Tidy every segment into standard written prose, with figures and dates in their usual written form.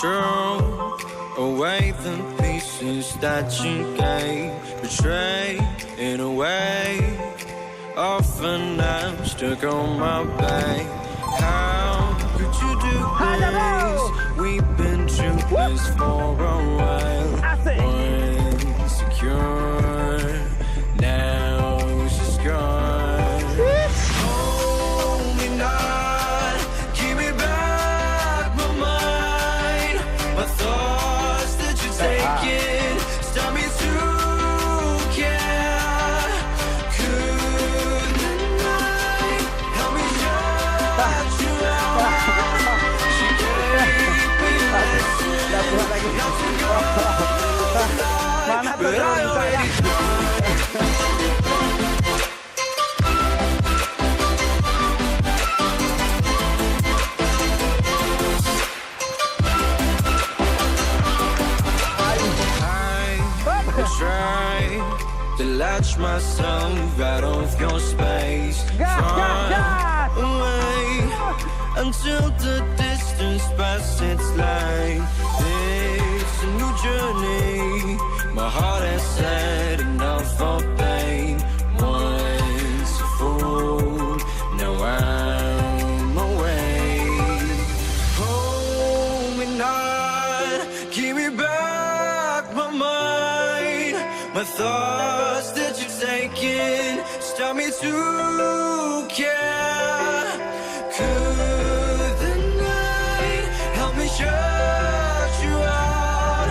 control away the pieces that you gave. Betray in a way. Often I'm stuck on my back. How could you do this? We've been through this for a while. Insecure, now she's gone. Hold me not, give me back my mind. My thoughts that you're taking, stop me to care. Could the night help me shut you out? She gave me lessons not to go alive, but I already try to latch myself out of your space, far away until the distance passes its line. It's a new journey. My heart has had enough for pain. Once a fool, now I'm away. Hold me not, give me back my mind. My thoughts that you've taken, stop me to care. Could the night help me shut you out?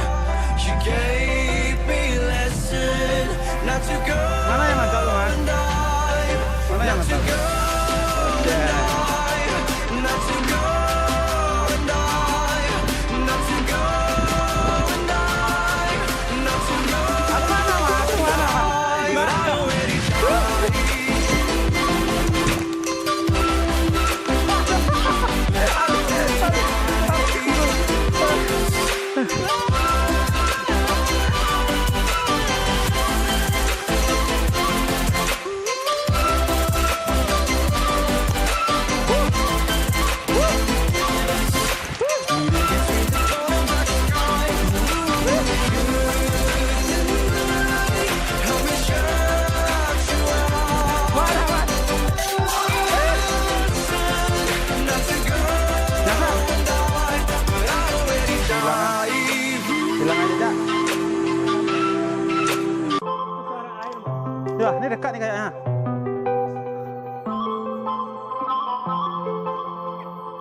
You gave me a lesson not to go and dive, not to go and dive, not to go and dive, not to go and dive, not to go. But I already tried. Ya, ini dekat nih kayaknya.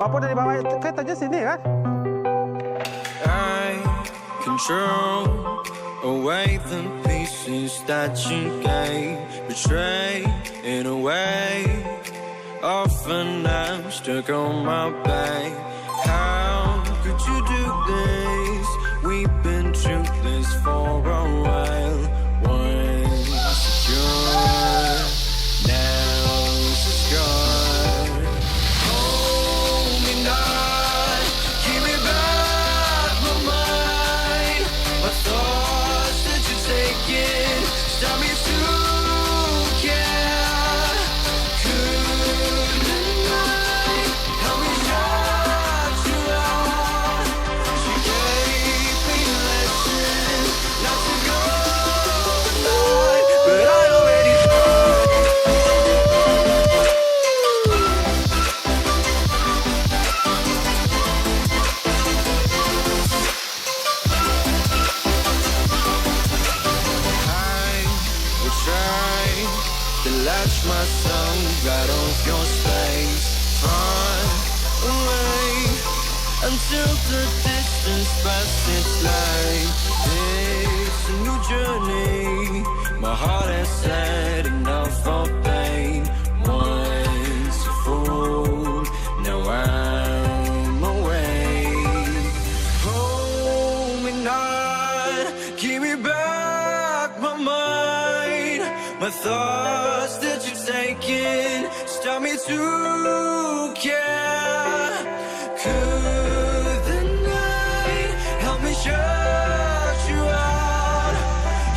Apa dari bawah itu kayak terjun sini kan? I control away the pieces that you gave. Betray in a way. Often I'm stuck on my back. How could you do this? We've been through this for a while. Once secure, now she's gone. Hold me not, give me back my mind. My thoughts that you're taking, stop me to care. Could the night help me shut you out? She gave me a lesson not to go alive, but I already tried. I will try to latch myself out of your space, far away until the distance passes its line. It's a new journey. My heart has had enough for pain. Once a fool, now I'm away. Hold me not, give me back my mind. My thoughts that you've taken, stop me to care. Could the night help me shut you out?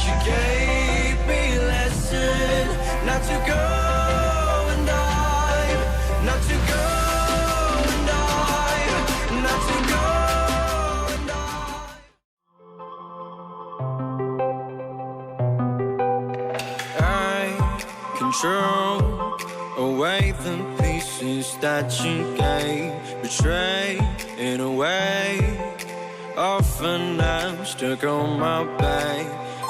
You gave me a lesson not to go and dive, not to go and dive, not to go and control away the pieces that you gave. Betray in a way. Often I'm stuck on my back.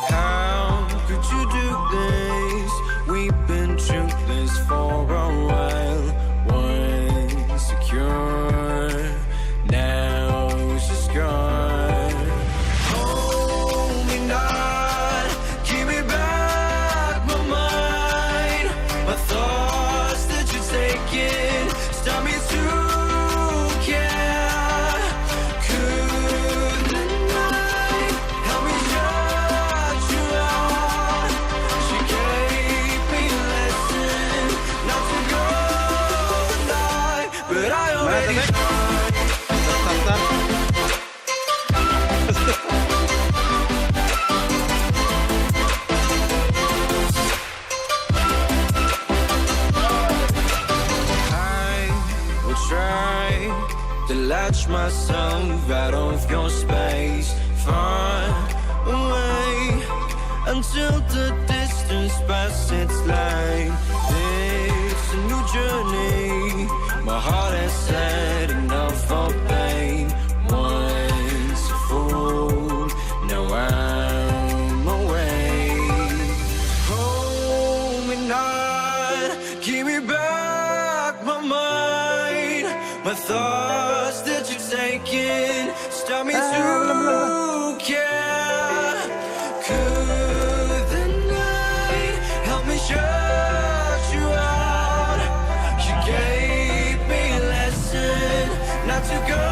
How could you do this? We've been through this for a while. Once secure, now it's just gone. Hold me not, give me back my mind. My thoughts that you're taking, stop me to care. Could the night help me shut you out? She gave me a lesson not to go tonight, but I already tried. I will try to latch myself out of your space, far away, until the distance passes its line. It's a new journey. My heart has had enough for pain. Once a fool, now I'm away. Hold me not, give me back my mind. My thoughts that you've taken, stop me to care. Could the night help me shut you out? You gave me a lesson not to go